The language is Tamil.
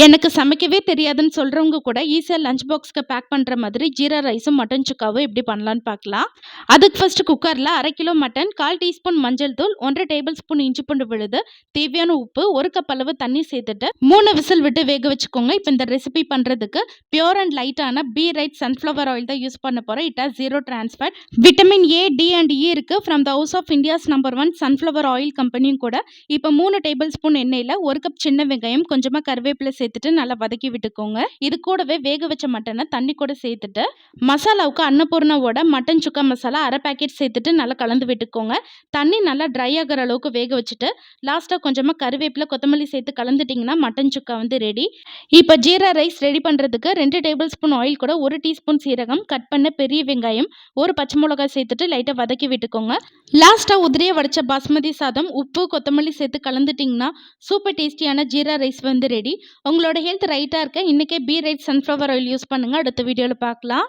எனக்கு சமைக்கவே தெரியாதுன்னு சொல்றவங்க கூட ஈஸியா லஞ்ச் பாக்ஸ்க்கு பேக் பண்ற மாதிரி ஜீரா ரைஸும், மட்டன் சுக்காவும் எப்படி பண்ணலான்னு பார்க்கலாம். அதுக்கு ஃபர்ஸ்ட் குக்கர்ல 1/2 கிலோ மட்டன், 1/4 டீஸ்பூன் மஞ்சள் தூள், 1 1/2 டேபிள் ஸ்பூன் இஞ்சி பூண்டு விழுது, தேவையான உப்பு, 1 கப் அளவு தண்ணி சேர்த்துட்டு 3 விசில் விட்டு வேக வச்சுக்கோங்க. இப்போ இந்த ரெசிபி பண்றதுக்கு பியூர் அண்ட் லைட்டான பி ரைட் சன்ஃப்ளவர் ஆயில் தான் யூஸ் பண்ண போறோம். It has 0 trans fat. Vitamin A, D and E இருக்கு. From the house of India's number 1 sunflower oil கம்பெனியும் கூட. இப்போ 3 டேபிள் ஸ்பூன் எண்ணெயில 1 கப் சின்ன வெங்காயம், கொஞ்சமா கருவேப்பிலை சேர்த்துட்டு நல்லா வதக்கி விட்டுக்கோங்க. இது கூடவே வேக வச்ச மட்டனை தண்ணி கூட சேர்த்துட்டு மசாலாவுக்கு அன்னபூர்ணாவோட மட்டன் சுக்கா மசாலா 1/2 பாக்கெட் சேர்த்துட்டு நல்லா கலந்து விட்டுக்கோங்க. தண்ணி நல்லா ட்ரை ஆகிற அளவுக்கு வேக வச்சுட்டு லாஸ்ட்டாக கொஞ்சமாக கருவேப்பிலை, கொத்தமல்லி சேர்த்து கலந்துட்டிங்கன்னா மட்டன் சுக்கா வந்து ரெடி. இப்போ ஜீரா ரைஸ் ரெடி பண்ணுறதுக்கு 2 டேபிள் ஸ்பூன் ஆயில் கூட 1 டீஸ்பூன் சீரகம், கட் பண்ண பெரிய வெங்காயம், 1 பச்சை மிளகாய் சேர்த்துட்டு லைட்டாக வதக்கி விட்டுக்கோங்க. லாஸ்ட்டாக உதிரியை வடித்த பாஸ்மதி சாதம், உப்பு, கொத்தமல்லி சேர்த்து கலந்துட்டிங்கன்னா சூப்பர் டேஸ்டியான ஜீரா ரைஸ் வந்து ரெடி. உங்களோட ஹெல்த் ரைட்டாக இருக்க இன்றைக்கே be right sunflower oil use பண்ணுங்கள். அடுத்த வீடியோவில் பார்க்கலாம்.